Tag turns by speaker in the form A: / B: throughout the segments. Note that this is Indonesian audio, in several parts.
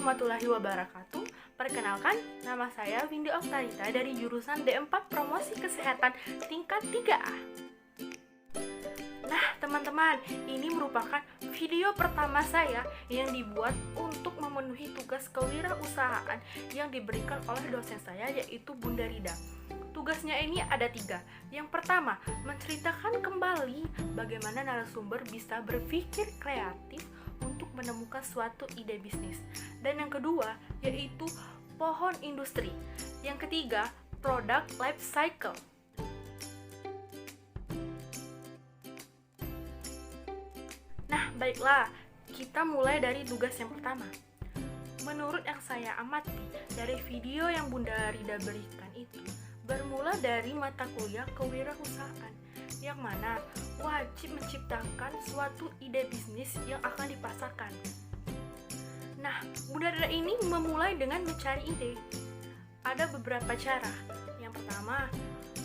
A: warahmatullahi wabarakatuh. Perkenalkan, nama saya Windy Oktarita dari jurusan D4 Promosi Kesehatan tingkat 3A. Nah, teman-teman, ini merupakan video pertama saya yang dibuat untuk memenuhi tugas kewirausahaan yang diberikan oleh dosen saya, yaitu Bunda Rida. Tugasnya ini ada 3. Yang pertama, menceritakan kembali bagaimana narasumber bisa berpikir kreatif untuk menemukan suatu ide bisnis. Dan yang kedua, yaitu pohon industri. Yang ketiga, product life cycle. Nah, baiklah, kita mulai dari tugas yang pertama. Menurut yang saya amati dari video yang Bunda Rida berikan itu, bermula dari mata kuliah kewirausahaan, yang mana wajib menciptakan suatu ide bisnis yang akan dipasarkan. Nah, Bunda Rida ini memulai dengan mencari ide. Ada beberapa cara. Yang pertama,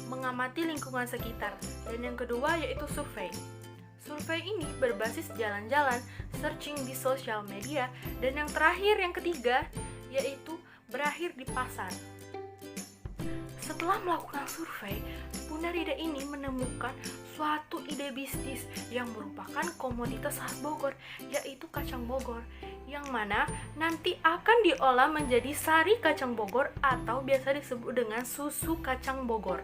A: mengamati lingkungan sekitar, dan yang kedua yaitu survei. Survei ini berbasis jalan-jalan, searching di sosial media, dan yang terakhir, yang ketiga, yaitu berakhir di pasar. Setelah melakukan survei, Bunda Rida ini menemukan suatu ide bisnis yang merupakan komoditas khas Bogor, yaitu kacang Bogor, yang mana nanti akan diolah menjadi sari kacang Bogor atau biasa disebut dengan susu kacang Bogor.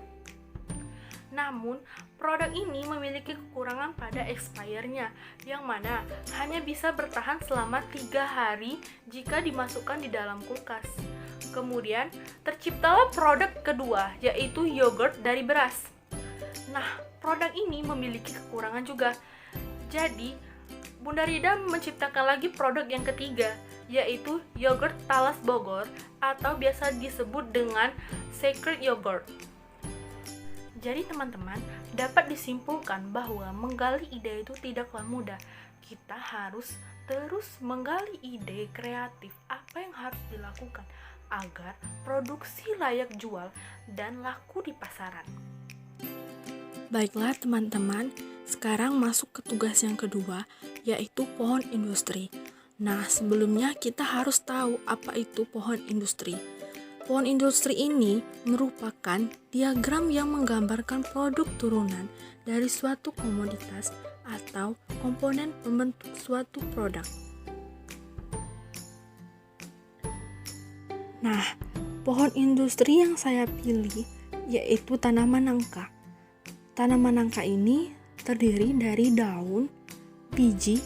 A: Namun, produk ini memiliki kekurangan pada expirednya, yang mana hanya bisa bertahan selama 3 hari jika dimasukkan di dalam kulkas. Kemudian, terciptalah produk kedua, yaitu yogurt dari beras. Nah, produk ini memiliki kekurangan juga. Jadi, Bunda Rida menciptakan lagi produk yang ketiga, yaitu yogurt Talas Bogor, atau biasa disebut dengan Secret Yogurt. Jadi teman-teman, dapat disimpulkan bahwa menggali ide itu tidaklah mudah. Kita harus terus menggali ide kreatif apa yang harus dilakukan agar produksi layak jual dan laku di pasaran.
B: Baiklah teman-teman, sekarang masuk ke tugas yang kedua, yaitu pohon industri. Nah, sebelumnya kita harus tahu apa itu pohon industri. Pohon industri ini merupakan diagram yang menggambarkan produk turunan dari suatu komoditas atau komponen pembentuk suatu produk. Nah, pohon industri yang saya pilih yaitu tanaman nangka. Tanaman nangka ini terdiri dari daun, biji,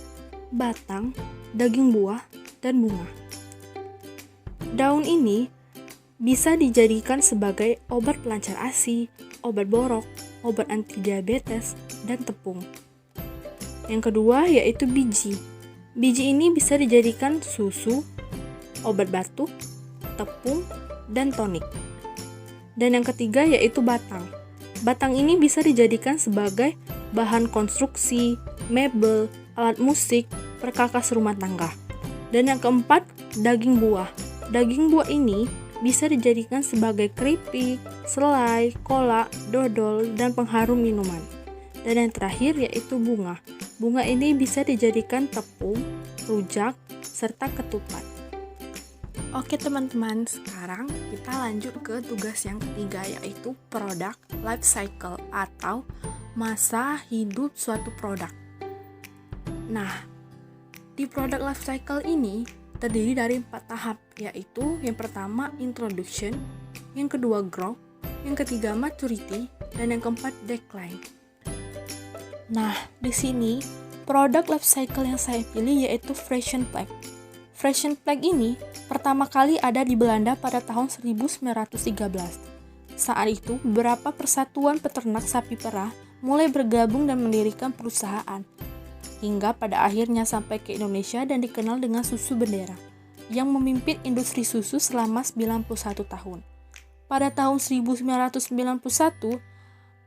B: batang, daging buah, dan bunga. Daun ini bisa dijadikan sebagai obat pelancar ASI, obat borok, obat anti diabetes, dan tepung. Yang kedua yaitu biji. Biji ini bisa dijadikan susu, obat batuk, tepung, dan tonik. Dan yang ketiga yaitu batang. Batang ini bisa dijadikan sebagai bahan konstruksi, mebel, alat musik, perkakas rumah tangga. Dan yang keempat, daging buah. Daging buah ini bisa dijadikan sebagai keripik, selai, kolak, dodol, dan pengharum minuman. Dan yang terakhir yaitu bunga. Bunga ini bisa dijadikan tepung, rujak, serta ketupat. Oke teman-teman, sekarang kita lanjut ke tugas yang ketiga, yaitu product life cycle atau masa hidup suatu produk. Nah, di product life cycle ini terdiri dari 4 tahap, yaitu yang pertama introduction, yang kedua growth, yang ketiga maturity, dan yang keempat decline. Nah, di sini product life cycle yang saya pilih yaitu Frisian Plague. Frisian Plague ini pertama kali ada di Belanda pada tahun 1913. Saat itu, beberapa persatuan peternak sapi perah mulai bergabung dan mendirikan perusahaan, hingga pada akhirnya sampai ke Indonesia dan dikenal dengan susu bendera, yang memimpin industri susu selama 91 tahun. Pada tahun 1991,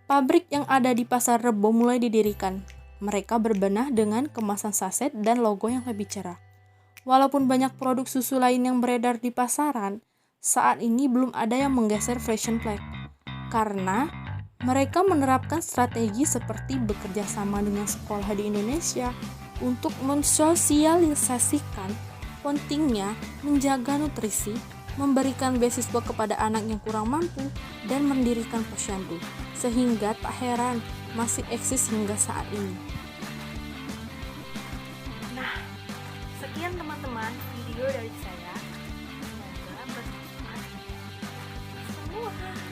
B: pabrik yang ada di Pasar Rebo mulai didirikan. Mereka berbenah dengan kemasan saset dan logo yang lebih cerah. Walaupun banyak produk susu lain yang beredar di pasaran, saat ini belum ada yang menggeser Frisian Plague, karena mereka menerapkan strategi seperti bekerja sama dengan sekolah di Indonesia untuk mensosialisasikan pentingnya menjaga nutrisi, memberikan beasiswa kepada anak yang kurang mampu, dan mendirikan posyandu, sehingga tak heran masih eksis hingga saat ini.
A: Nah, sekian teman-teman video dari saya. Semoga bermanfaat semua.